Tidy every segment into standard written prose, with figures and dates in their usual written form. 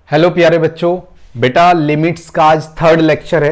Hello प्यारे बच्चों, बेटा लिमिट्स का आज थर्ड लेक्चर है।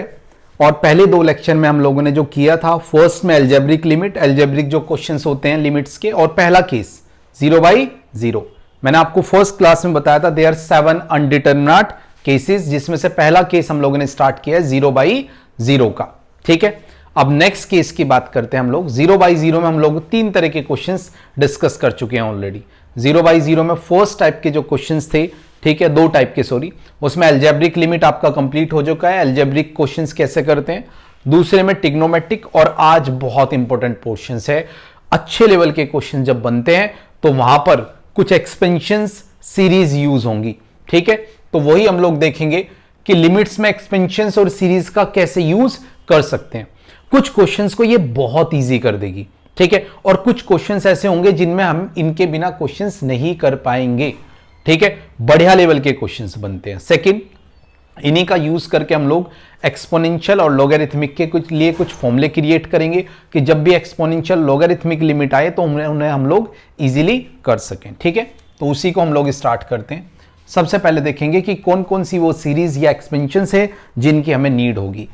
और पहले दो लेक्चर में हम लोगों ने जो किया था, फर्स्ट में एल्जेब्रिक लिमिट, एल्जेब्रिक जो क्वेश्चंस होते हैं लिमिट्स के, और पहला केस 0/0। मैंने आपको फर्स्ट क्लास में बताया था देयर 7 अनडिटरमिनेट केसेस, जिसमें से पहला केस हम लोगों ने स्टार्ट किया है 0/0 का। ठीक है, अब नेक्स्ट केस की बात करते हैं हम लोग। 0/0 में हम लोग 3 तरह के क्वेश्चंस डिस्कस कर चुके हैं ऑलरेडी। 0/0 में फर्स्ट टाइप के जो क्वेश्चंस थे, ठीक है, 2 टाइप के सॉरी, उसमें एल्जेब्रिक लिमिट आपका कंप्लीट हो चुका है, एल्जेब्रिक क्वेश्चंस कैसे करते हैं। दूसरे में ट्रिग्नोमेट्रिक, और आज बहुत इंपॉर्टेंट पोर्शंस है। अच्छे लेवल के क्वेश्चन जब बनते हैं तो वहां पर कुछ एक्सपेंशंस सीरीज यूज होंगी। ठीक है, तो वही हम लोग देखेंगे कि लिमिट्स में एक्सपेंशंस और सीरीज का कैसे यूज कर सकते हैं। कुछ क्वेश्चंस को ये बहुत ईजी कर देगी, ठीक है, और कुछ क्वेश्चंस ऐसे होंगे जिनमें हम इनके बिना क्वेश्चंस नहीं कर पाएंगे। ठीक है, बढ़िया लेवल के क्वेश्चंस बनते हैं। सेकंड, इन्हीं का यूज करके हम लोग एक्सपोनेंशियल और लॉगरिथमिक के लिए कुछ फॉर्मूले क्रिएट करेंगे कि जब भी एक्सपोनेंशियल लॉगरिथमिक लिमिट आए तो उन्हें हम लोग इजीली कर सकें। ठीक है, तो उसी को हम लोग स्टार्ट करते हैं। सबसे पहले देखेंगे कि कौन कौन सी वो सीरीज या एक्सपेंशंस है जिनकी हमें नीड होगी,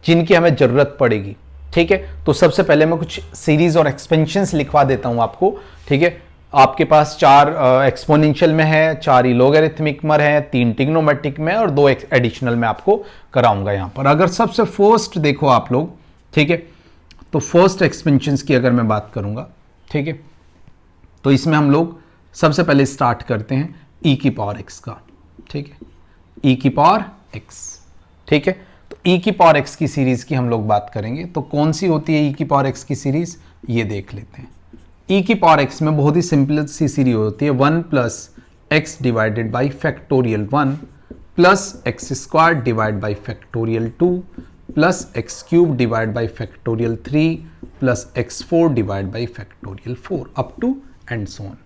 जिनकी हमें जरूरत पड़ेगी। ठीक है, तो सबसे पहले मैं कुछ सीरीज और एक्सपेंशंस लिखवा देता हूं आपको। ठीक है, आपके पास 4 एक्सपोनेंशियल में है, 4 ही लॉगरिथमिक में है, 3 ट्रिग्नोमेट्रिक में और 2 एडिशनल में आपको कराऊंगा यहां पर। अगर सबसे फर्स्ट देखो आप लोग, ठीक है, तो फर्स्ट एक्सपेंशंस की अगर मैं बात करूंगा, ठीक है, तो इसमें हम लोग सबसे पहले स्टार्ट करते हैं e की पावर x का। ठीक है, e की पावर x। ठीक है, तो e की पावर x की सीरीज की हम लोग बात करेंगे। तो कौन सी होती है e की पावर x की सीरीज, ये देख लेते हैं। e की पावर x में बहुत ही सिंपल सी सीरीज होती है 1 + x divided by factorial 1 plus x square divide by factorial 2 plus x cube divide by factorial 3 plus x4 divide by factorial 4 up to and so on.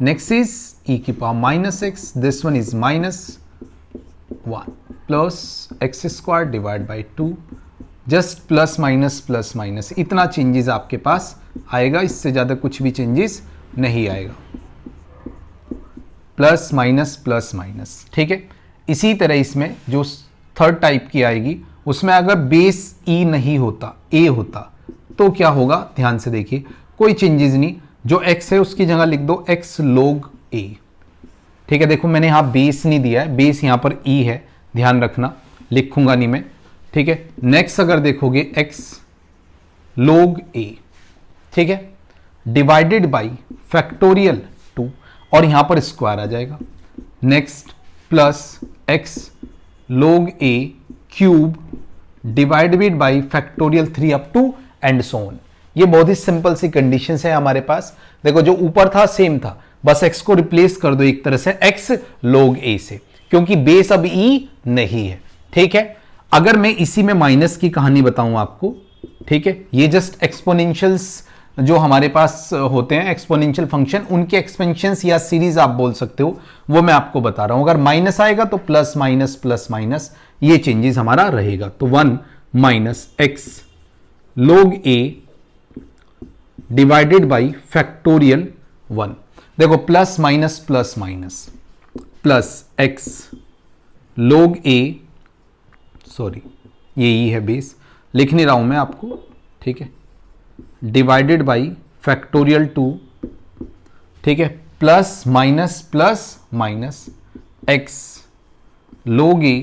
Next is e की power -x, this one is -1 plus x square divide by 2, just plus minus इतना changes आपके पास आएगा, इससे ज्यादा कुछ भी changes नहीं आएगा। Plus minus. ठीक है, इसी तरह इसमें जो थर्ड टाइप की आएगी उसमें अगर बेस e नहीं होता, a होता, तो क्या होगा, ध्यान से देखिए, कोई चेंजेस नहीं, जो x है उसकी जगह लिख दो x log a। ठीक है, देखो मैंने यहां बेस नहीं दिया है, बेस यहां पर e है, ध्यान रखना, लिखूंगा नहीं मैं। ठीक है, नेक्स्ट अगर देखोगे x log a, ठीक है, डिवाइडेड बाई फैक्टोरियल 2, और यहां पर स्क्वायर आ जाएगा। Next plus x log a cube divided by factorial 3 up to and so on. ये बहुत ही सिंपल सी कंडीशंस है हमारे पास। देखो जो ऊपर था सेम था, बस x को रिप्लेस कर दो एक तरह से x log a से, क्योंकि बेस अब e नहीं है। ठीक है, अगर मैं इसी में माइनस की कहानी बताऊं आपको, ठीक है, ये जस्ट एक्सपोनेंशियल्स जो हमारे पास होते हैं, एक्सपोनेंशियल फंक्शन, उनके एक्सपेंशंस या सीरीज आप बोल सकते हो, वो मैं आपको बता रहा हूं। अगर माइनस आएगा तो प्लस माइनस ये चेंजेस हमारा रहेगा। तो 1 - x log a divided by factorial 1। देखो plus minus plus x log a, sorry ये ही है बेस, लिख नहीं रहा हूं मैं आपको, ठीक है, डिवाइडेड बाई फैक्टोरियल 2, ठीक है, plus minus x log a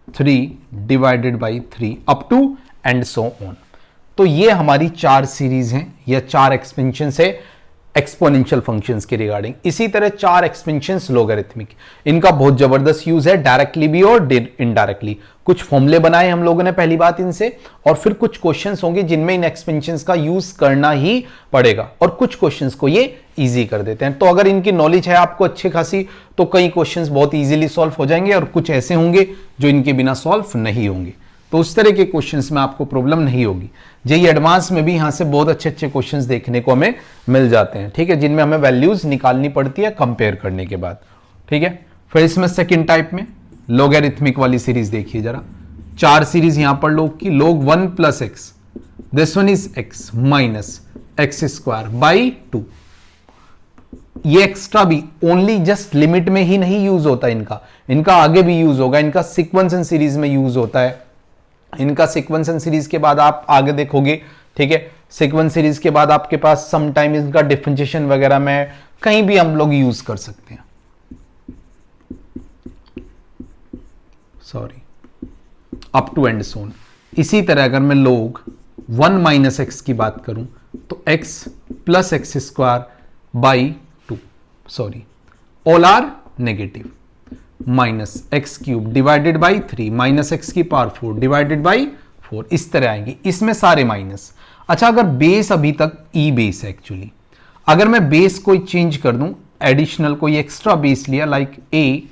3 divided by 3 up to and so on. तो ये हमारी 4 सीरीज हैं या 4 एक्सपेंशंस है एक्सपोनेंशियल फंक्शंस के रिगार्डिंग। इसी तरह 4 एक्सपेंशंस लॉगरिथमिक, इनका बहुत जबरदस्त यूज है, डायरेक्टली भी और इनडायरेक्टली। कुछ फॉर्मूले बनाए हम लोगों ने पहली बात इनसे, और फिर कुछ क्वेश्चंस होंगे जिनमें इन एक्सपेंशंस का यूज करना ही पड़ेगा, और कुछ क्वेश्चंस को ये इजी कर देते हैं। तो अगर इनकी नॉलेज है आपको अच्छी खासी, तो कई क्वेश्चंस बहुत इजीली सॉल्व हो जाएंगे, और कुछ ऐसे होंगे जो इनके बिना सॉल्व नहीं होंगे। तो उस तरह के क्वेश्चंस में आपको प्रॉब्लम नहीं होगी। जेईई एडवांस में भी यहां से बहुत अच्छे क्वेश्चंस देखने को हमें मिल जाते हैं, ठीक है, जिनमें हमें वैल्यूज निकालनी पड़ती है कंपेयर करने के बाद। ठीक है, फिर इसमें सेकंड टाइप में लॉगरिथमिक वाली सीरीज देखिए जरा। 4 सीरीज यहां पर log की, log 1 + x, this one is x - x² by 2। ये एक्स्ट्रा भी ओनली जस्ट लिमिट में ही नहीं यूज होता, इनका आगे भी यूज होगा, इनका सीक्वेंस एंड सीरीज में यूज होता है। इनका सीक्वेंस एंड सीरीज के बाद आप आगे देखोगे, ठीक है, सीक्वेंस सीरीज के बाद आपके पास समटाइम इनका डिफरेंशिएशन वगैरह में कहीं भी हम लोग यूज कर सकते हैं। सॉरी, अप टू एंड सोन। इसी तरह अगर मैं लोग 1 माइनस एक्स की बात करूं तो x plus x square by 2, sorry, all are negative, minus x cube divided by 3 minus x की पावर 4 डिवाइडेड बाई 4, इस तरह आएंगे, इसमें सारे माइनस। अच्छा, अगर बेस अभी तक ई बेस है एक्चुअली, अगर मैं बेस कोई चेंज कर दूं, एडिशनल कोई एक्स्ट्रा बेस लिया लाइक ए,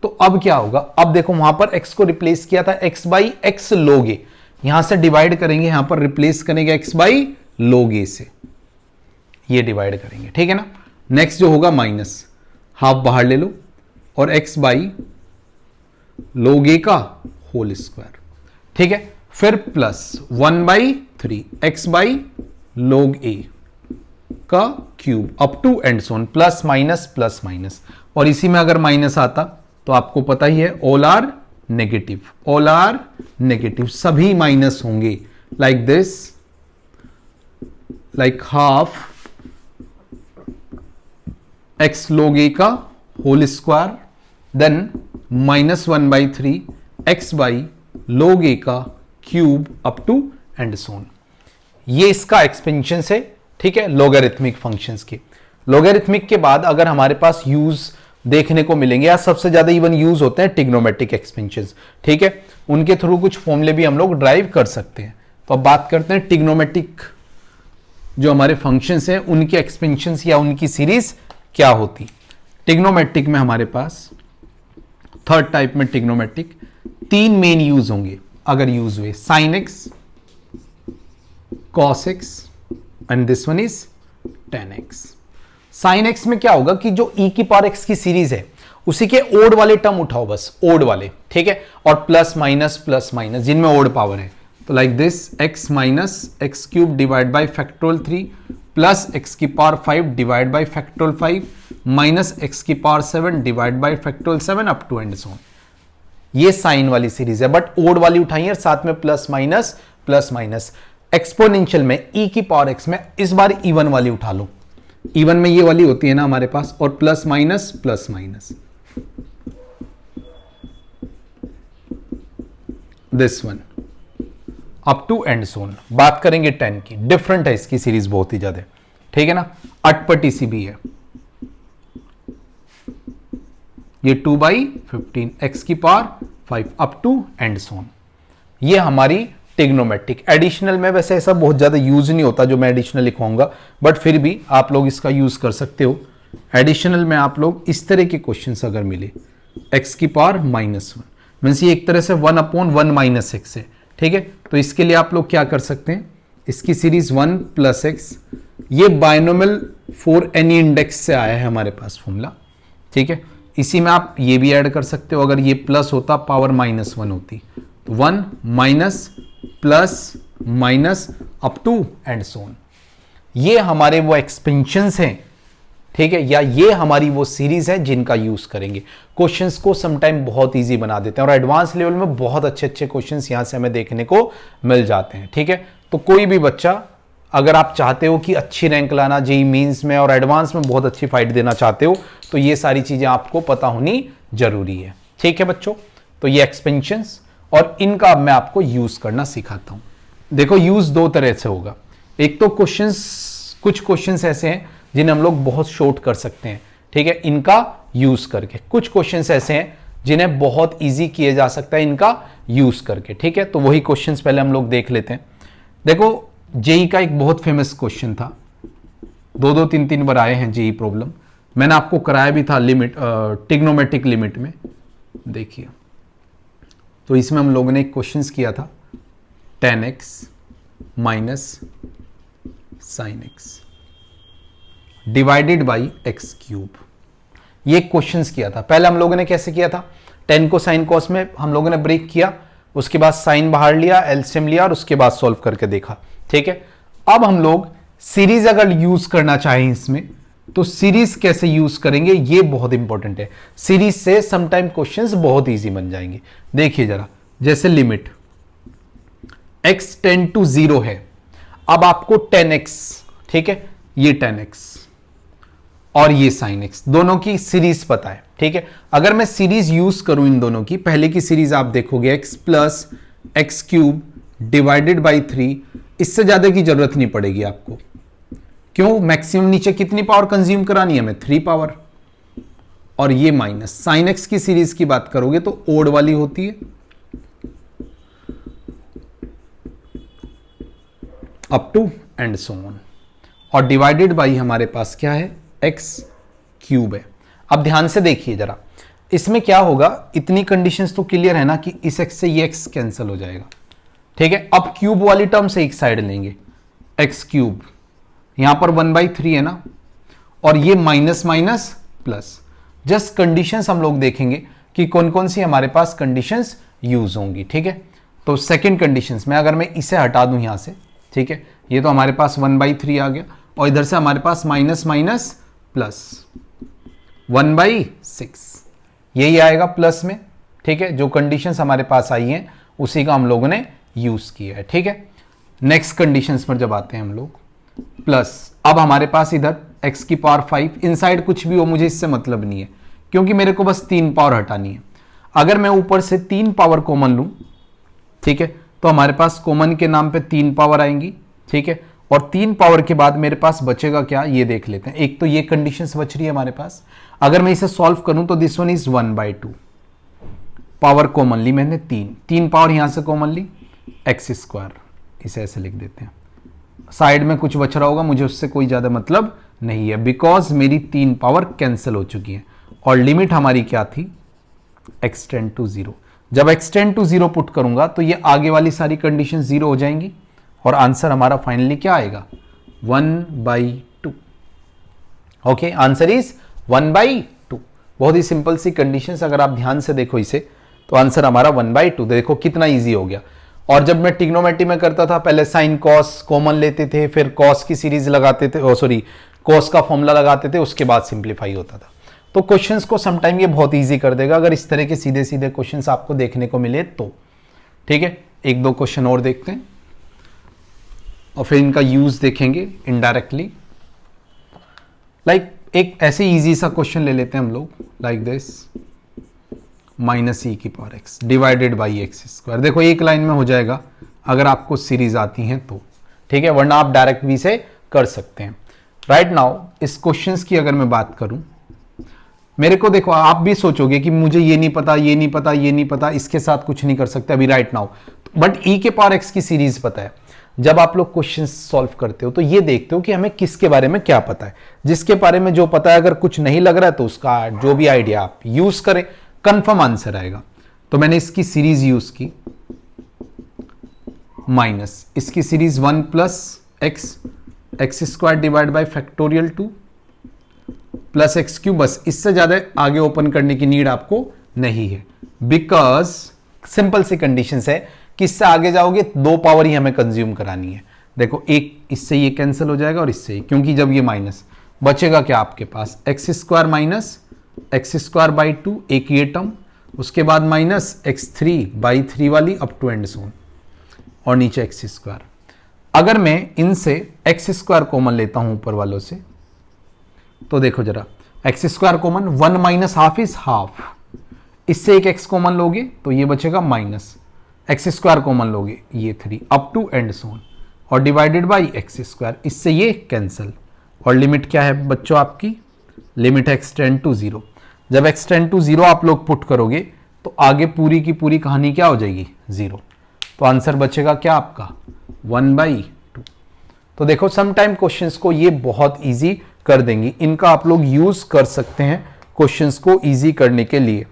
तो अब क्या होगा, अब देखो वहां पर x को रिप्लेस किया था x by x log a, यहां से डिवाइड करेंगे, यहां पर रिप्लेस करेंगे x बाई log a से, ये डिवाइड करेंगे, ठीक है ना। नेक्स्ट जो होगा माइनस, हाफ बाहर ले लो और x बाई log a का होल स्क्वायर, ठीक है, फिर plus 1 by 3 x by log a का cube up to and so on, plus minus, और इसी में अगर माइनस आता तो आपको पता ही है all are negative, all are negative, सभी माइनस होंगे, like this, like half x log a का whole square, then minus 1 by 3 x by log a का cube up to and so on. ये इसका एक्सपेंशन है, ठीक है, लॉगरिथमिक फंक्शंस के। लॉगरिथमिक के बाद अगर हमारे पास यूज देखने को मिलेंगे, या सबसे ज्यादा इवन यूज होते हैं ट्रिग्नोमेट्रिक एक्सपेंशंस, ठीक है, उनके थ्रू कुछ फॉर्मूले भी हम लोग ड्राइव कर सकते हैं। तो अब बात करते हैं ट्रिग्नोमेट्रिक जो हमारे फंक्शंस हैं उनके एक्सपेंशंस या उनकी सीरीज क्या होती। ट्रिग्नोमेट्रिक में हमारे पास थर्ड टाइप में ट्रिग्नोमेट्रिक 3 मेन यूज होंगे अगर यूज हुए, sine x, cos x and this one is ten x. Sine x में क्या होगा कि जो e की पावर एक्स की सीरीज है उसी के ओड वाले टर्म उठाओ, बस ओड वाले, ठीक है, और प्लस माइनस जिनमें ओड पावर है, तो like this x minus x cube divide by factorial 3 plus x की power 5 divide by factorial 5 minus x की power 7 divide by factorial 7 up to and so on. ये साइन वाली series है, but odd वाली उठाइए, साथ में प्लस माइनस। एक्सपोनेंशियल में e की पावर x में इस बार इवन वाली उठा लो, इवन में ये वाली होती है ना हमारे पास, और plus minus this one up to and so on. बात करेंगे 10 की, डिफरेंट है इसकी सीरीज बहुत ही ज्यादा, ठीक है ना, अटपटी सी भी है। ये 2/15 एक्स की power 5 up to and so on. ये हमारी ट्रिग्नोमेट्रिक। एडिशनल में वैसे ऐसा बहुत ज्यादा यूज नहीं होता जो मैं एडिशनल लिखवाऊंगा, बट फिर भी आप लोग इसका यूज कर सकते हो। एडिशनल में आप लोग इस तरह के क्वेश्चंस अगर मिले, एक्स की पावर -1 मीन्स ये एक तरह से 1/1 माइनस एक्स है, ठीक है, तो इसके लिए आप लोग क्या कर सकते हैं, इसकी सीरीज 1 प्लस एक्स, ये बायनोमियल फॉर एनी इंडेक्स से आया है हमारे पास फॉर्मूला, ठीक है। इसी में आप ये भी ऐड कर सकते हो, अगर ये प्लस होता पावर -1 होती, तो 1 minus plus minus up to and so on. ये हमारे वो एक्सपेंशंस हैं, ठीक है, या ये हमारी वो सीरीज है जिनका यूज करेंगे। क्वेश्चंस को समटाइम बहुत इजी बना देते हैं और एडवांस लेवल में बहुत अच्छे क्वेश्चंस यहां से हमें देखने को मिल जाते हैं, ठीक है। तो कोई भी बच्चा अगर आप चाहते हो कि अच्छी रैंक लाना जेईई मेंस में और एडवांस में बहुत अच्छी फाइट देना चाहते हो, तो ये सारी चीजें आपको पता होनी जरूरी है, ठीक है बच्चों। तो ये एक्सपेंशंस और इनका मैं आपको यूज करना सिखाता हूं। देखो यूज 2 तरह से होगा, एक तो कुछ क्वेश्चंस ऐसे हैं जिन्हें हम लोग बहुत शॉर्ट कर सकते हैं, ठीक है, इनका यूज करके। कुछ क्वेश्चंस ऐसे हैं जिन्हें बहुत इजी किया जा सकता है इनका यूज करके, ठीक है। तो वही क्वेश्चंस पहले हम लोग देख लेते हैं। देखो जेईई का एक बहुत फेमस क्वेश्चन था, 2-2 3-3 बार आए हैं जेईई प्रॉब्लम, मैंने आपको कराया भी था लिमिट, ट्रिग्नोमेट्रिक लिमिट में, देखिए। तो इसमें हम लोगों ने एक क्वेश्चन किया था 10x minus sine x divided by x cube, ये क्वेश्चन किया था। पहले हम लोगों ने कैसे किया था, 10 को साइन कॉस में हम लोगों ने ब्रेक किया, उसके बाद साइन बाहर लिया, एलसीएम लिया और उसके बाद सॉल्व करके देखा, ठीक है। अब हम लोग सीरीज अगर यूज करना चाहें इसमें तो सीरीज कैसे यूज करेंगे ये बहुत इंपॉर्टेंट है। सीरीज से समटाइम क्वेश्चंस बहुत इजी बन जाएंगे। देखिए जरा, जैसे लिमिट x टेंड टू 0 है, अब आपको 10x, ठीक है, ये 10x और ये sin x दोनों की सीरीज पता है, ठीक है। अगर मैं सीरीज यूज करूं इन दोनों की, पहले की सीरीज आप देखोगे x plus x cube divided by 3, इससे ज्यादा की जरूरत नहीं पड़ेगी आपको। क्यों? मैक्सिमम नीचे कितनी पावर कंज्यूम करानी है हमें? 3 पावर। और ये माइनस साइन एक्स की सीरीज की बात करोगे तो ओड वाली होती है, up to and so on, और डिवाइडेड बाई हमारे पास क्या है? एक्स क्यूब है। अब ध्यान से देखिए जरा, इसमें क्या होगा, इतनी कंडीशंस तो क्लियर है ना कि इस एक्स से ये एक्स कैंसिल हो जाएगा, ठीक है। अब क्यूब वाली टर्म से एक साइड लेंगे, एक्स क्यूब, यहां पर 1/3 है ना, और ये minus minus plus. Just conditions हम लोग देखेंगे कि कौन कौन सी हमारे पास कंडीशंस यूज होंगी, ठीक है। तो सेकंड कंडीशंस में अगर मैं इसे हटा दूं यहां से, ठीक है, ये तो हमारे पास 1/3 आ गया, और इधर से हमारे पास माइनस माइनस प्लस 1/6, यही आएगा प्लस में, ठीक है। जो कंडीशंस हमारे पास आई हैं उसी का हम लोगों ने यूज किया है, ठीक है। नेक्स्ट कंडीशंस पर जब आते हैं हम लोग, प्लस अब हमारे पास इधर x की पावर 5, इनसाइड कुछ भी हो मुझे इससे मतलब नहीं है, क्योंकि मेरे को बस 3 पावर हटानी है। अगर मैं ऊपर से 3 पावर कॉमन लूं, ठीक है, तो हमारे पास कॉमन के नाम पे 3 पावर आएंगी, ठीक है। और 3 पावर के बाद मेरे पास बचेगा क्या, ये देख लेते हैं। एक तो ये कंडीशंस बच रही है हमारे पास, अगर मैं इसे सॉल्व करूं तो this one is 1/2, power commonly मैंने 3 पावर यहां से कॉमन ली, x², इसे ऐसे लिख देते हैं। साइड में कुछ बच रहा होगा, मुझे उससे कोई ज्यादा मतलब नहीं है, बिकॉज मेरी 3 पावर कैंसिल हो चुकी है। और लिमिट हमारी क्या थी? x tend to 0। जब x टेंड टू 0 पुट करूंगा तो ये आगे वाली सारी कंडीशन 0 हो जाएंगी, और आंसर हमारा फाइनली क्या आएगा? 1/2। Okay, answer is 1/2। बहुत ही सिंपल सी कंडीशंस, अगर आप ध्यान से देखो इसे तो आंसर हमारा 1/2। देखो कितना इजी हो गया। और जब मैं ट्रिग्नोमेट्री में करता था, पहले साइन कॉस कॉमन लेते थे, फिर कॉस की सीरीज लगाते थे, सॉरी कॉस का फॉर्मूला लगाते थे, उसके बाद सिंप्लीफाई होता था। तो क्वेश्चंस को समटाइम ये बहुत इजी कर देगा अगर इस तरह के सीधे सीधे क्वेश्चंस आपको देखने को मिले तो, ठीक है। 1-2 क्वेश्चन और देखते हैं और फिर इनका यूज देखेंगे इनडायरेक्टली। लाइक एक ऐसे इजी सा क्वेश्चन ले लेते हैं हम लोग, like this, -e⁻x divided by x²। देखो एक लाइन में हो जाएगा अगर आपको सीरीज आती हैं तो, ठीक है, वरना आप डायरेक्ट भी से कर सकते हैं। राइट नाउ इस क्वेश्चंस की अगर मैं बात करूं, मेरे को देखो आप भी सोचोगे कि मुझे ये नहीं पता, ये नहीं पता, ये नहीं पता, इसके साथ कुछ नहीं कर सकते अभी राइट नाउ, बट e⁻x की सीरीज पता है। जब आप लोग क्वेश्चन सॉल्व करते हो तो ये देखते हो कि हमें किसके बारे में क्या पता है। जिसके बारे में जो पता है, अगर कुछ नहीं लग रहा है तो उसका जो भी आइडिया आप यूज करें, कंफर्म आंसर आएगा। तो मैंने इसकी सीरीज यूज की, माइनस इसकी series 1 + x² divide by factorial 2 plus x³। बस इससे ज्यादा आगे ओपन करने की नीड आपको नहीं है, बिकॉज सिंपल सी कंडीशन है कि इससे आगे जाओगे 2 पावर ही हमें कंज्यूम करानी है। देखो एक इससे ये कैंसिल हो जाएगा और इससे, क्योंकि जब ये माइनस बचेगा क्या आपके पास, x² माइनस x²/2, एक ये टर्म, उसके बाद माइनस x3/3 वाली अप टू एंड सोन, और नीचे x²। अगर मैं इनसे x² कॉमन लेता हूं ऊपर वालों से, तो देखो जरा, x² कॉमन, 1 - ½ इज हाफ, इससे एक x कॉमन लोगे तो ये बचेगा माइनस, x² कॉमन लोगे ये 3 अप टू एंड सोन, और डिवाइडेड बाई x², इससे ये कैंसिल। और लिमिट क्या है बच्चों आपकी? Limit x tend to 0। जब x टेंड टू 0 आप लोग पुट करोगे तो आगे पूरी की पूरी कहानी क्या हो जाएगी? 0। तो आंसर बचेगा क्या आपका? 1/2। तो देखो समटाइम क्वेश्चंस को ये बहुत इजी कर देंगी, इनका आप लोग यूज कर सकते हैं क्वेश्चंस को इजी करने के लिए,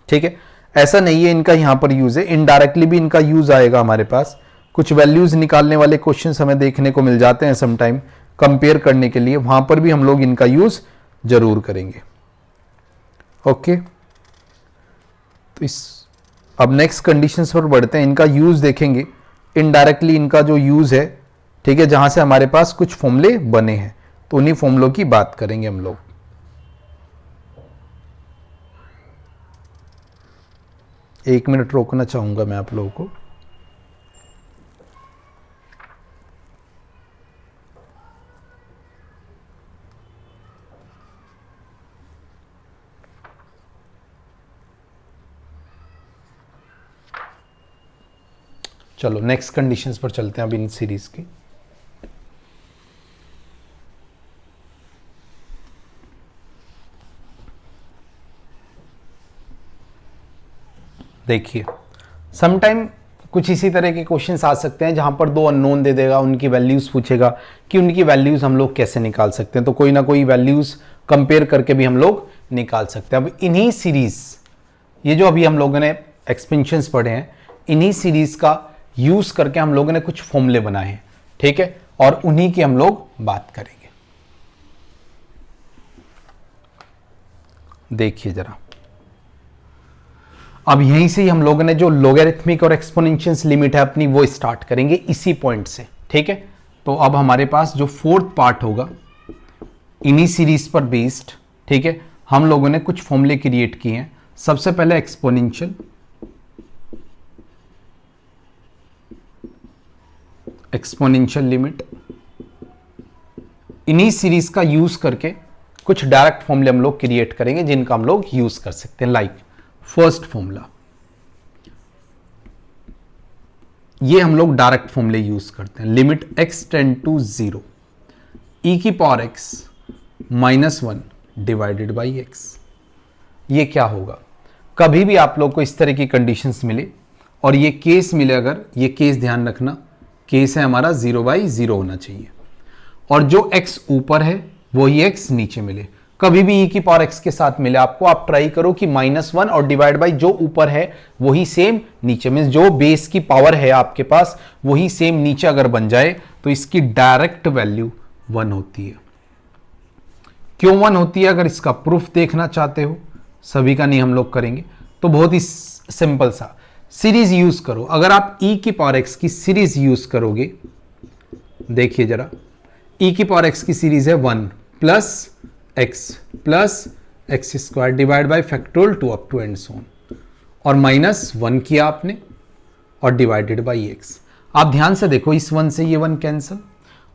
ठीक है। ऐसा नहीं है इनका यहां पर यूज है, इनडायरेक्टली भी इनका यूज आएगा हमारे पास। कुछ वैल्यूज निकालने वाले क्वेश्चंस हमें देखने को मिल जाते हैं समटाइम, कंपेयर करने के लिए, वहां पर भी हम लोग इनका यूज जरूर करेंगे। ओके, तो इस अब नेक्स्ट कंडीशंस पर बढ़ते हैं, इनका यूज देखेंगे इनडायरेक्टली, इनका जो यूज है, ठीक है, जहां से हमारे पास कुछ फॉर्मूले बने हैं तो उन्हीं फॉर्मूलों की बात करेंगे हम लोग। एक मिनट रोकना चाहूंगा मैं आप लोगों को। चलो नेक्स्ट कंडीशंस पर चलते हैं अब इन सीरीज की। देखिए समटाइम कुछ इसी तरह के क्वेश्चंस आ सकते हैं जहां पर दो अननोन दे देगा, उनकी वैल्यूज पूछेगा कि उनकी वैल्यूज हम लोग कैसे निकाल सकते हैं। तो कोई ना कोई वैल्यूज कंपेयर करके भी हम लोग निकाल सकते हैं। अब इन्हीं सीरीज, ये जो अभी हम लोगों ने एक्सपेंशंस पढ़े हैं, इन्हीं सीरीज का यूज करके हम लोगों ने कुछ फॉर्मूले बनाए हैं, ठीक है, और उन्हीं की हम लोग बात करेंगे। देखिए जरा, अब यहीं से ही हम लोगों ने जो लोगरिथमिक और एक्सपोनेंशियल लिमिट है अपनी वो स्टार्ट करेंगे इसी पॉइंट से, ठीक है। तो अब हमारे पास जो फोर्थ पार्ट होगा इन्हीं सीरीज पर बेस्ड, ठीक है, हम लोगों ने कुछ फॉर्मूले क्रिएट किए हैं। सबसे पहले एक्सपोनेंशियल, लिमिट, इन्हीं सीरीज का यूज करके कुछ डायरेक्ट फॉर्मूले हम लोग क्रिएट करेंगे जिनका हम लोग यूज कर सकते हैं। लाइक फर्स्ट फॉर्मूला, ये हम लोग डायरेक्ट फॉर्मूले यूज करते हैं। Limit x tend to 0 e की power x -1 divided by x। ये क्या होगा, कभी भी आप लोग को इस तरह की कंडीशंस मिले और ये केस मिले, अगर ये केस ध्यान रखना, केस है हमारा 0/0 होना चाहिए और जो x ऊपर है वही x नीचे मिले। कभी भी e की पावर x के साथ मिले आपको, आप ट्राई करो कि -1 और डिवाइड बाई जो ऊपर है वही सेम नीचे, मींस जो बेस की पावर है आपके पास वही सेम नीचे अगर बन जाए तो इसकी डायरेक्ट वैल्यू 1 होती है। क्यों 1 होती है, अगर इसका प्रूफ देखना चाहते हो, सभी का नहीं हम लोग करेंगे, तो बहुत ही सिंपल सा सीरीज यूज करो। अगर आप e की पावर x की सीरीज यूज करोगे, देखिए जरा, e की पावर x की सीरीज है 1 plus x square divide by factorial 2 up to and so on, और -1 किया आपने और डिवाइडेड बाई x। आप ध्यान से देखो, इस 1 से ये 1 कैंसिल,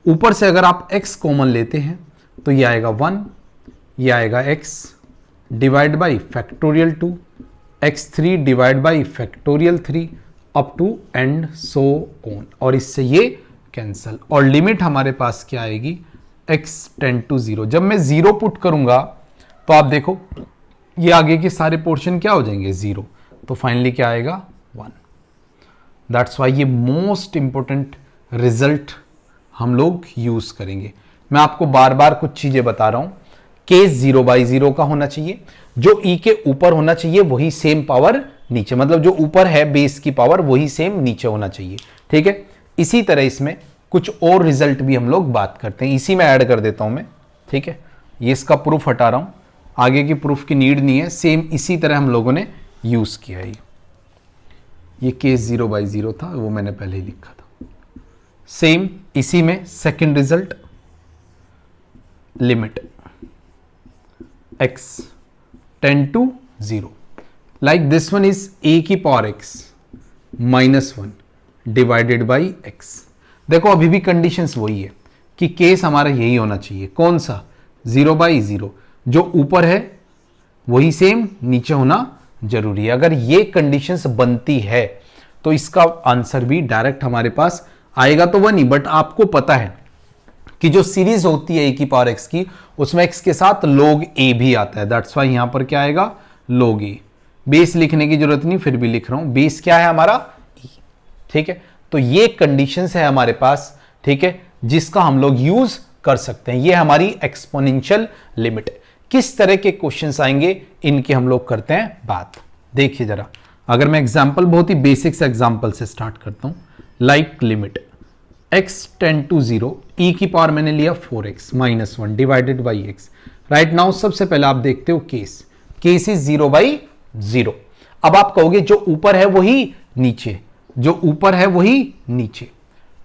ऊपर से अगर आप x कॉमन लेते हैं तो ये आएगा 1, ये आएगा x divide by factorial 2, x3 divide by factorial 3 up to and so on, और इससे ये कैंसिल, और लिमिट हमारे पास क्या आएगी, x टेंड टू 0। जब मैं 0 पुट करूंगा तो आप देखो ये आगे के सारे पोर्शन क्या हो जाएंगे 0, तो फाइनली क्या आएगा 1। दैट्स वाई ये मोस्ट इंपॉर्टेंट रिजल्ट हम लोग यूज करेंगे। मैं आपको बार बार कुछ चीजें बता रहा हूं। केस 0/0 का होना चाहिए, जो e के ऊपर होना चाहिए वही सेम पावर नीचे, मतलब जो ऊपर है बेस की पावर वही सेम नीचे होना चाहिए, ठीक है। इसी तरह इसमें कुछ और रिजल्ट भी हम लोग बात करते हैं, इसी में ऐड कर देता हूं मैं, ठीक है। ये इसका प्रूफ हटा रहा हूं, आगे की प्रूफ की नीड नहीं है, सेम इसी तरह हम लोगों ने यूज किया है। ये केस 0/0 था, वो मैंने पहले ही लिखा था। सेम इसी में second result, limit x tend to 0, like this one is a की power x -1 divided by x। देखो अभी भी कंडीशंस वही है कि केस हमारा यही होना चाहिए, कौन सा, 0/0, जो ऊपर है वही सेम नीचे होना जरूरी है। अगर ये कंडीशंस बनती है तो इसका आंसर भी डायरेक्ट हमारे पास आएगा तो 1 ही, बट आपको पता है कि जो सीरीज होती है e की पावर x की, उसमें x के साथ log a भी आता है। दैट्स वाई यहां पर क्या आएगा, log a। बेस लिखने की जरूरत नहीं, फिर भी लिख रहा हूं, बेस क्या है हमारा e, ठीक है। तो ये कंडीशंस है हमारे पास, ठीक है, जिसका हम लोग यूज कर सकते हैं। ये हमारी एक्सपोनेंशियल लिमिट। किस तरह के क्वेश्चंस आएंगे इनकी हम लोग करते हैं बात। देखिए जरा, अगर मैं एग्जांपल बहुत ही बेसिक से एग्जांपल से स्टार्ट करता हूं, like limit x tend to 0, e की पावर मैंने लिया 4x -1 divided by x। Right now सबसे पहले आप देखते हो केस इज 0/0। अब आप कहोगे जो ऊपर है वही नीचे, जो ऊपर है वही नीचे,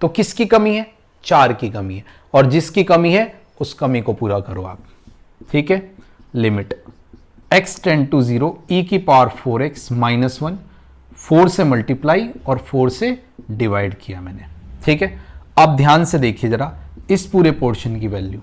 तो किसकी कमी है, 4 की कमी है, और जिसकी कमी है उस कमी को पूरा करो आप। ठीक है, limit x tend to 0 e की पावर 4x माइनस 1, 4 से मल्टीप्लाई और 4 से डिवाइड किया मैंने। ठीक है, अब ध्यान से देखिए जरा, इस पूरे पोर्शन की वैल्यू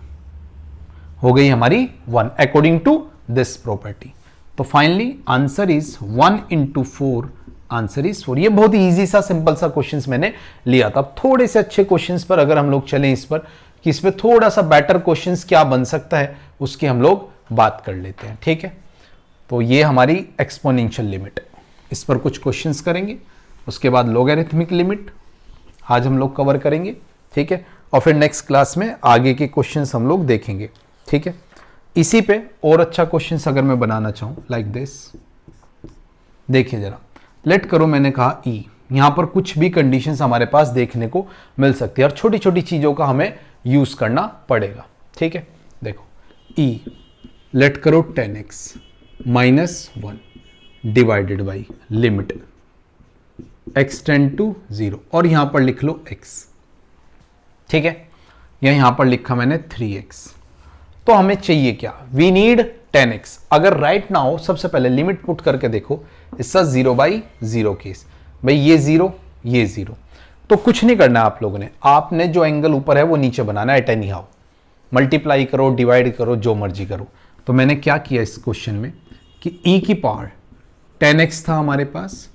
हो गई हमारी 1 अकॉर्डिंग टू दिस प्रॉपर्टी। तो finally answer is 1 into 4, answer is 4। ये बहुत ही इजी सा सिंपल सा क्वेश्चंस मैंने लिया था। अब थोड़े से अच्छे क्वेश्चंस पर अगर हम लोग चलें इस पर कि इस पर थोड़ा सा बेटर क्वेश्चंस क्या बन सकता है, उसकी हम लोग बात कर लेते हैं। ठीक है, तो ये हमारी एक्सपोनेंशियल लिमिट, इस पर कुछ क्वेश्चंस करेंगे, उसके बाद लॉगरिथमिक लिमिट आज हम लोग कवर करेंगे। ठीक है, और फिर नेक्स्ट क्लास में आगे के क्वेश्चंस हम लोग देखेंगे। ठीक है, इसी पे और अच्छा क्वेश्चंस अगर मैं बनाना चाहूं लाइक दिस, देखिए जरा, लेट करो मैंने कहा ई, यहां पर कुछ भी कंडीशंस हमारे पास देखने को मिल सकती है और छोटी छोटी चीजों का हमें यूज करना पड़ेगा। ठीक है, देखो ई लेट करो 10x minus 1 divided by limit x tend to 0 और यहां पर लिख लो x। ठीक है, यहां पर लिखा मैंने 3x। तो हमें चाहिए क्या, वी नीड 10x। अगर राइट ना हो, सबसे पहले लिमिट पुट करके देखो, इसका 0/0 केस, भाई ये 0 ये 0, तो कुछ नहीं करना है आप लोगों ने, आपने जो एंगल ऊपर है वो नीचे बनाना है एट एनी हाउ, मल्टीप्लाई करो डिवाइड करो जो मर्जी करो। तो मैंने क्या किया इस क्वेश्चन में कि e की पावर 10x था हमारे पास,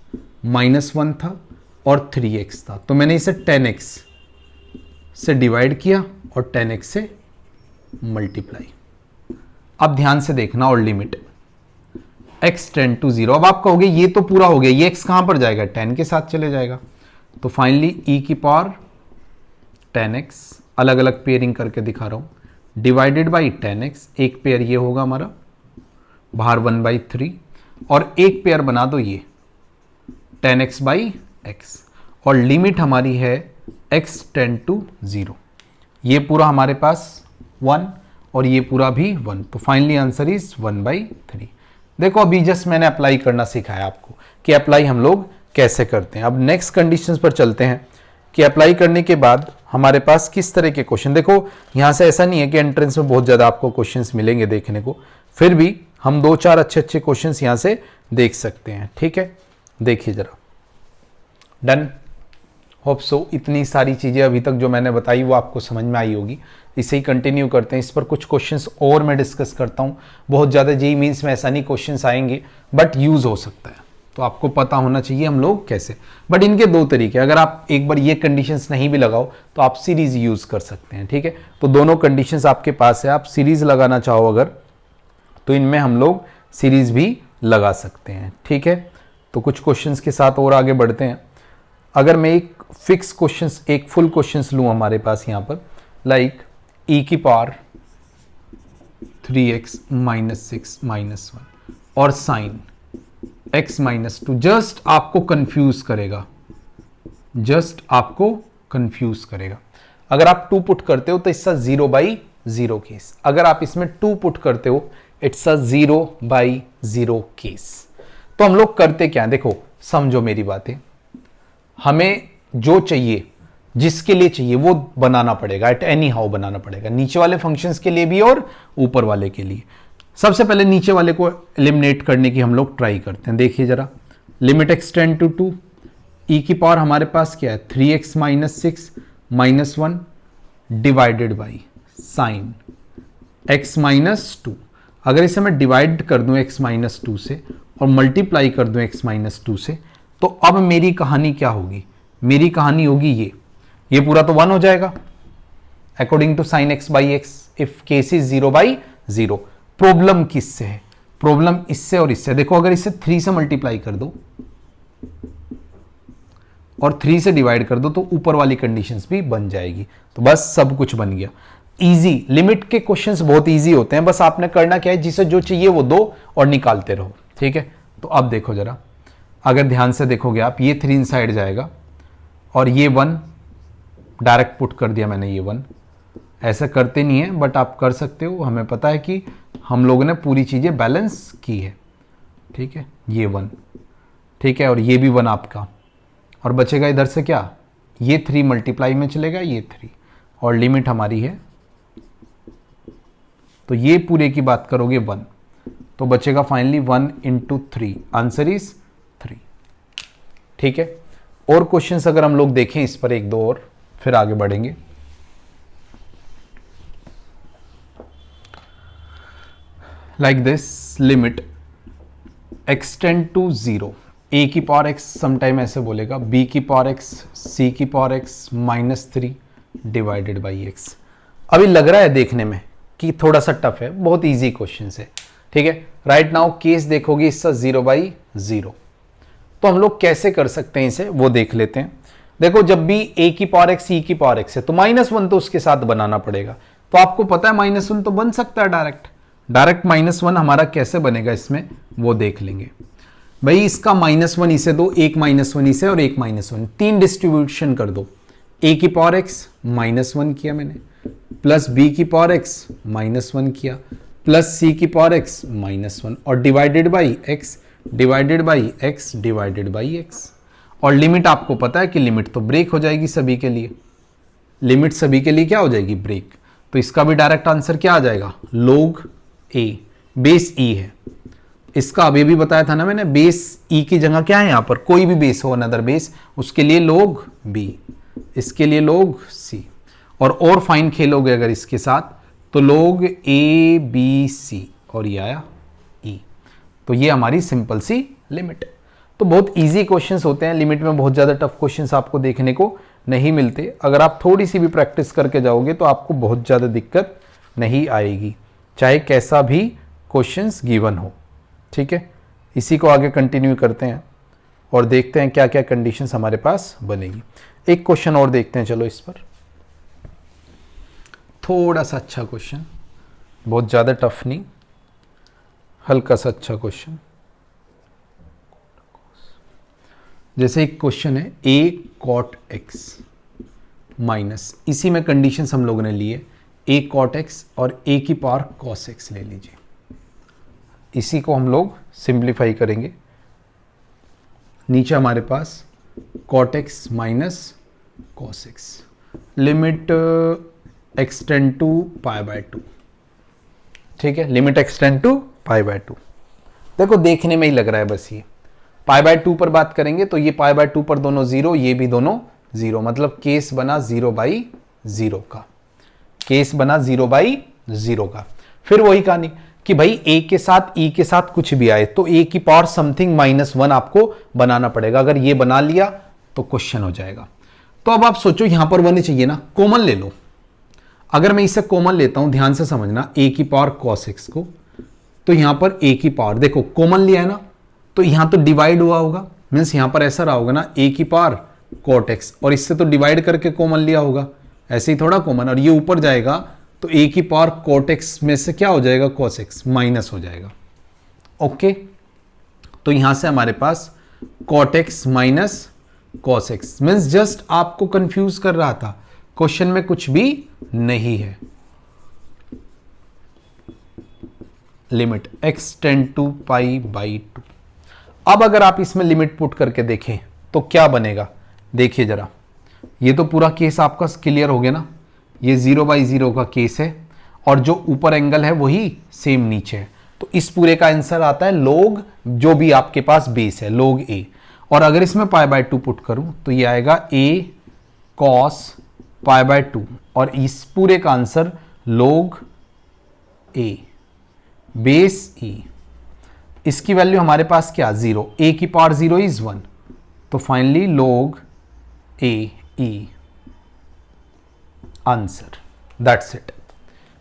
-1 था और 3x था, तो मैंने इसे 10x से डिवाइड किया और 10x से मल्टीप्लाई। अब ध्यान से देखना, और लिमिट x टेंड टू 0। अब आप कहोगे ये तो पूरा हो गया, ये x कहां पर जाएगा, 10 के साथ चले जाएगा। तो फाइनली e की पावर 10x, अलग अलग पेयरिंग करके दिखा रहा हूं, डिवाइडेड बाई 10x, एक पेयर ये होगा हमारा, बाहर 1/3, और एक पेयर बना दो ये 10x/x, और लिमिट हमारी है x टेंड टू 0। ये पूरा हमारे पास 1 और ये पूरा भी 1, तो फाइनली आंसर इज 1/3। देखो अभी जस्ट मैंने अप्लाई करना सिखाया आपको कि अप्लाई हम लोग कैसे करते हैं। अब नेक्स्ट कंडीशंस पर चलते हैं कि अप्लाई करने के बाद हमारे पास किस तरह के क्वेश्चन, देखो यहां से ऐसा नहीं है कि एंट्रेंस में बहुत ज्यादा आपको क्वेश्चंस मिलेंगे देखने को, फिर भी हम 2-4 अच्छे क्वेश्चंस यहां से देख सकते हैं। ठीक है, देखिए जरा, डन, होप सो इतनी सारी चीजें अभी तक जो मैंने बताई वो आपको समझ में आई होगी। इसे ही कंटिन्यू करते हैं, इस पर कुछ क्वेश्चंस और मैं डिस्कस करता हूं। बहुत ज़्यादा जेईई मींस में ऐसा नहीं क्वेश्चंस आएंगे, बट यूज़ हो सकता है, तो आपको पता होना चाहिए हम लोग कैसे। बट इनके 2 तरीके, अगर आप एक बार ये कंडीशंस नहीं भी लगाओ तो आप सीरीज यूज़ कर सकते हैं। ठीक है, तो दोनों कंडीशंस आपके पास है, आप सीरीज लगाना चाहो अगर तो इनमें हम लोग सीरीज भी लगा सकते हैं। ठीक है, तो कुछ क्वेश्चंस के साथ और आगे बढ़ते हैं। अगर मैं एक फिक्स क्वेश्चंस, एक फुल क्वेश्चंस लूँ हमारे पास यहाँ पर, लाइक e की पावर 3x माइनस 6 माइनस 1 और साइन x माइनस 2, जस्ट आपको कंफ्यूज करेगा, जस्ट आपको कंफ्यूज करेगा। अगर आप 2 पुट करते हो तो इसका 0/0 केस, अगर आप इसमें 2 पुट करते हो इट्स अ 0/0 केस। तो हम लोग करते क्या है, देखो समझो मेरी बातें, हमें जो चाहिए, जिसके लिए चाहिए वो बनाना पड़ेगा, एट एनी हाउ बनाना पड़ेगा, नीचे वाले फंक्शंस के लिए भी और ऊपर वाले के लिए। सबसे पहले नीचे वाले को एलिमिनेट करने की हम लोग ट्राई करते हैं। देखिए जरा, limit x tend to 2, e की पावर हमारे पास क्या है 3x minus 6 minus 1 divided by sine x minus 2। अगर इसे मैं डिवाइड कर दूं x माइनस 2 से और मल्टीप्लाई कर दूं x माइनस 2 से, तो अब मेरी कहानी क्या होगी, मेरी कहानी होगी ये पूरा तो 1 हो जाएगा according to sine x/x if case is 0/0। Problem किससे है, प्रॉब्लम इससे और इससे। देखो अगर इसे 3 से मल्टीप्लाई कर दो और 3 से डिवाइड कर दो तो ऊपर वाली कंडीशंस भी बन जाएगी, तो बस सब कुछ बन गया। इजी, लिमिट के क्वेश्चंस बहुत इजी होते हैं, बस आपने करना क्या है, जिसे जो चाहिए वो दो और निकालते रहो। ठीक है, तो अब देखो जरा, अगर ध्यान से देखोगे आप, ये 3 इनसाइड जाएगा और ये 1 डायरेक्ट पुट कर दिया मैंने, ये 1। ऐसा करते नहीं है बट आप कर सकते हो, हमें पता है कि हम लोगों ने पूरी चीज़ें बैलेंस की है। ठीक है, ये 1, ठीक है, और ये भी 1 आपका, और बचेगा इधर से क्या, ये 3 मल्टीप्लाई में चलेगा, ये 3, और लिमिट हमारी है तो ये पूरे की बात करोगे 1, तो बचेगा फाइनली 1 इंटू 3, आंसर इज 3। ठीक है, और क्वेश्चंस अगर हम लोग देखें इस पर एक दो और, फिर आगे बढ़ेंगे। Like this, limit extend to 0, a की पावर x समटाइम ऐसे बोलेगा, b की पावर x, c की power x -3 divided by x। अभी लग रहा है देखने में कि थोड़ा सा टफ है, बहुत इजी क्वेश्चन है। ठीक है, राइट नाउ केस देखोगे इसका 0/0, तो हम लोग कैसे कर सकते हैं इसे वो देख लेते हैं। देखो, जब भी a की पावर x, c की पावर x है तो -1 तो उसके साथ बनाना पड़ेगा। तो आपको पता है -1 तो बन सकता है डायरेक्ट -1 हमारा कैसे बनेगा इसमें वो देख लेंगे। भाई इसका -1 इसे दो, एक -1 इसे और एक -1, 3 डिस्ट्रीब्यूशन कर दो। a की पावर x -1 किया मैंने, प्लस b की पावर x -1 किया, प्लस c की पावर x -1 और divided by x divided by x divided by x। और लिमिट आपको पता है कि लिमिट तो ब्रेक हो जाएगी सभी के लिए, लिमिट सभी के लिए क्या हो जाएगी, ब्रेक। तो इसका भी डायरेक्ट आंसर क्या आ जाएगा, log a, बेस e है। इसका अभी भी बताया था ना मैंने, बेस e की जगह क्या है यहाँ पर, कोई भी बेस हो अनदर बेस, उसके लिए log b, इसके लिए log c, और फाइन खेलोगे अगर इसके साथ तो log a b c और ये आया e। तो ये हमारी सिंपल सी लिमिट। तो बहुत इजी क्वेश्चंस होते हैं, लिमिट में बहुत ज़्यादा टफ क्वेश्चंस आपको देखने को नहीं मिलते। अगर आप थोड़ी सी भी प्रैक्टिस करके जाओगे तो आपको बहुत ज़्यादा दिक्कत नहीं आएगी, चाहे कैसा भी क्वेश्चंस गिवन हो। ठीक है, इसी को आगे कंटिन्यू करते हैं और देखते हैं क्या क्या कंडीशंस हमारे पास बनेगी। एक क्वेश्चन और देखते हैं, चलो इस पर थोड़ा सा अच्छा क्वेश्चन, बहुत ज़्यादा टफ नहीं, हल्का सा अच्छा क्वेश्चन। जैसे एक क्वेश्चन है a cot x माइनस, इसी में कंडीशंस हम लोगों ने लिए, a cot x और a की पावर cos x ले लीजिए। इसी को हम लोग सिंप्लीफाई करेंगे। नीचे हमारे पास cot x minus cos x, limit extend to π/2। ठीक है, लिमिट एक्सटेंड टू π/2। देखो देखने में ही लग रहा है बस ये π/2 पर बात करेंगे तो ये π/2 पर दोनों 0, ये भी दोनों 0, मतलब केस बना 0/0 का, केस बना 0/0 का। फिर वही कहानी कि भाई a के साथ e के साथ कुछ भी आए तो a की पावर समथिंग -1 आपको बनाना पड़ेगा। अगर ये बना लिया तो क्वेश्चन हो जाएगा। तो अब आप सोचो यहां पर 1 चाहिए ना, कॉमन ले लो। अगर मैं इसे कॉमन लेता हूं, ध्यान से समझना, a की पावर cos x को, तो यहां पर a की पावर देखो कॉमन लिया है ना, तो यहां तो डिवाइड हुआ होगा, मीन्स यहां पर ऐसा रहा होगा ना a की पावर cot x, और इससे तो डिवाइड करके कॉमन लिया होगा, ऐसे ही थोड़ा कॉमन, और ये ऊपर जाएगा तो a की पावर cot x में से क्या हो जाएगा, cos x माइनस हो जाएगा। ओके, तो यहां से हमारे पास cot x minus cos x, means just आपको कंफ्यूज कर रहा था, क्वेश्चन में कुछ भी नहीं है। Limit x tend to π/2। अब अगर आप इसमें लिमिट पुट करके देखें तो क्या बनेगा, देखिए जरा, ये तो पूरा केस आपका क्लियर हो गया ना, ये 0/0 का केस है और जो ऊपर एंगल है वही सेम नीचे है, तो इस पूरे का आंसर आता है log, जो भी आपके पास बेस है, log a। और अगर इसमें π/2 पुट करूं तो ये आएगा a cos π/2, और इस पूरे का answer log a base e। इसकी वैल्यू हमारे पास क्या, 0, a की पावर 0 इज 1, तो finally log a e answer, that's it.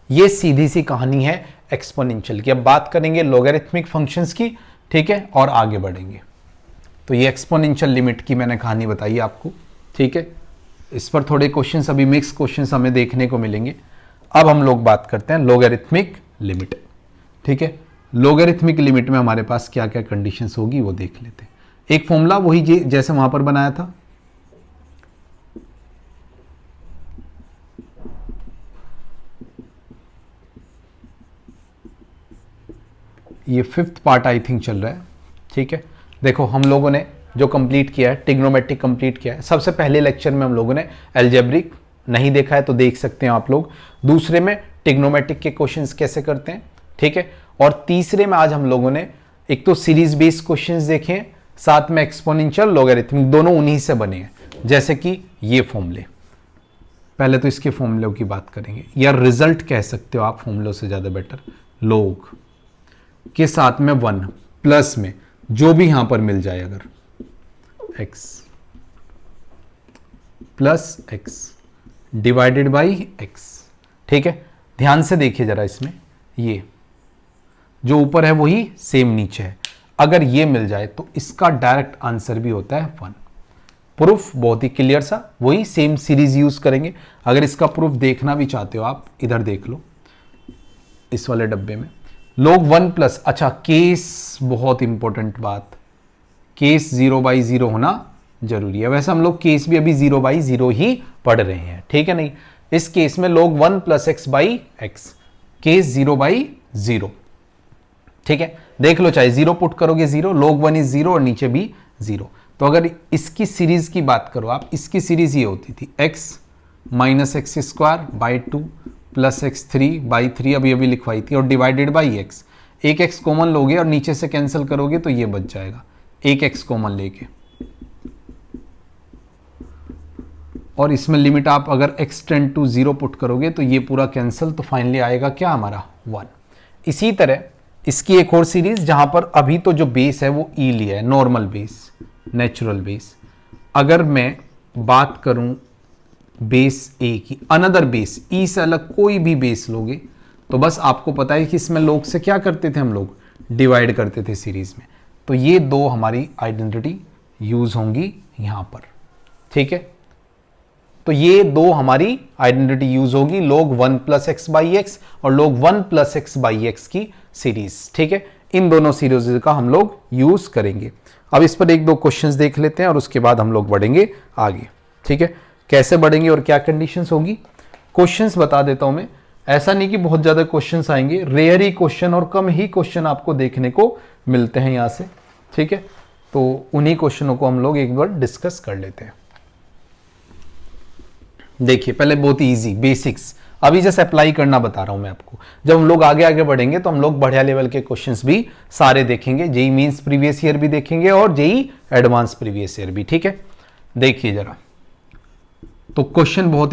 ये सीधी सी कहानी है एक्सपोनेंशियल की। अब बात करेंगे लॉगरिथमिक फंक्शंस की, ठीक है, और आगे बढ़ेंगे। तो ये एक्सपोनेंशियल लिमिट की मैंने कहानी बताई आपको, ठीक है। इस पर थोड़े क्वेश्चंस, अभी मिक्स क्वेश्चंस हमें देखने को मिलेंगे। अब हम लोग बात करते हैं लॉगरिथमिक लिमिट, ठीक है। लॉगरिथमिक लिमिट में हमारे पास क्या क्या कंडीशंस होगी वो देख लेते हैं। एक फॉर्मूला वही जैसे वहां पर बनाया था, ये 5th पार्ट आई थिंक चल रहा है, ठीक है। देखो हम लोगों ने जो कंप्लीट किया है, ट्रिग्नोमेट्रिक कंप्लीट किया है। सबसे पहले लेक्चर में हम लोगों ने अलजेब्रिक नहीं देखा है तो देख सकते हैं आप लोग। दूसरे में ट्रिग्नोमेट्रिक के क्वेश्चंस कैसे करते हैं, ठीक है। और तीसरे में आज हम लोगों ने एक तो सीरीज बेस्ड क्वेश्चंस देखे हैं, साथ में एक्सपोनेंशियल लॉगरिथमिक, दोनों उन्हीं से बने हैं। जैसे कि ये फॉर्मूले, पहले तो इसके फॉर्मूलों की बात करेंगे, या रिजल्ट कह सकते हो आप फॉर्मूलों से ज्यादा बेटर, लॉग के साथ में 1 प्लस में जो भी यहां पर मिल जाए, अगर x plus x divided by x, ठीक है। ध्यान से देखिए जरा, इसमें ये जो ऊपर है वही सेम नीचे है, अगर ये मिल जाए तो इसका डायरेक्ट आंसर भी होता है 1। प्रूफ बहुत ही क्लियर सा, वही सेम सीरीज यूज करेंगे। अगर इसका प्रूफ देखना भी चाहते हो आप, इधर देख लो इस वाले डब्बे में, log 1 प्लस, अच्छा केस बहुत इंपॉर्टेंट बात, केस 0/0 होना जरूरी है। वैसे हम लोग केस भी अभी 0/0 ही पढ़ रहे हैं, ठीक है। नहीं, इस केस में log 1 प्लस x/x, केस 0/0, ठीक है। देख लो, चाहे 0 पुट करोगे 0, log 1 इज 0 और नीचे भी 0। तो अगर इसकी सीरीज की बात करो आप, इसकी सीरीज ये होती थी x minus x square by 2 plus x3/3, अभी अभी लिखवाई थी, और डिवाइडेड बाई x। एक x कॉमन लोगे और नीचे से कैंसिल करोगे तो ये बच जाएगा, एक x कॉमन लेके, और इसमें लिमिट आप अगर x टेंड टू 0 पुट करोगे तो ये पूरा कैंसिल, तो फाइनली आएगा क्या हमारा 1। इसी तरह इसकी एक और सीरीज, जहां पर अभी तो जो बेस है वो e लिया है, नॉर्मल बेस, नेचुरल बेस। अगर मैं बात करूं बेस a की, अनदर बेस, e से अलग कोई भी बेस लोगे तो बस आपको पता है कि इसमें लोग से क्या करते थे हम लोग, डिवाइड करते थे सीरीज में। तो ये दो हमारी आइडेंटिटी यूज होंगी यहां पर, ठीक है। तो ये दो हमारी आइडेंटिटी यूज होगी, log 1 प्लस x/x और log 1 प्लस x/x की सीरीज, ठीक है। इन दोनों सीरीज का हम लोग यूज करेंगे। अब इस पर एक दो क्वेश्चंस देख लेते हैं और उसके बाद हम लोग बढ़ेंगे आगे, ठीक है। कैसे बढ़ेंगे और क्या कंडीशंस होगी, क्वेश्चंस बता देता हूं मैं। ऐसा नहीं कि बहुत ज्यादा क्वेश्चंस आएंगे, रेयर ही क्वेश्चन और कम ही क्वेश्चन आपको देखने को मिलते हैं यहां से, ठीक है। तो उन्हीं क्वेश्चनों को हम लोग एक बार डिस्कस कर लेते हैं। देखिए, पहले बहुत ही इजी बेसिक्स, अभी जैसे अप्लाई करना बता रहा हूं मैं आपको। जब हम लोग आगे आगे बढ़ेंगे तो हम लोग बढ़िया लेवल के क्वेश्चंस भी सारे देखेंगे, जेई मींस प्रीवियस ईयर भी देखेंगे और जेई एडवांस प्रीवियस ईयर भी, ठीक है। देखिए जरा, तो क्वेश्चन बहुत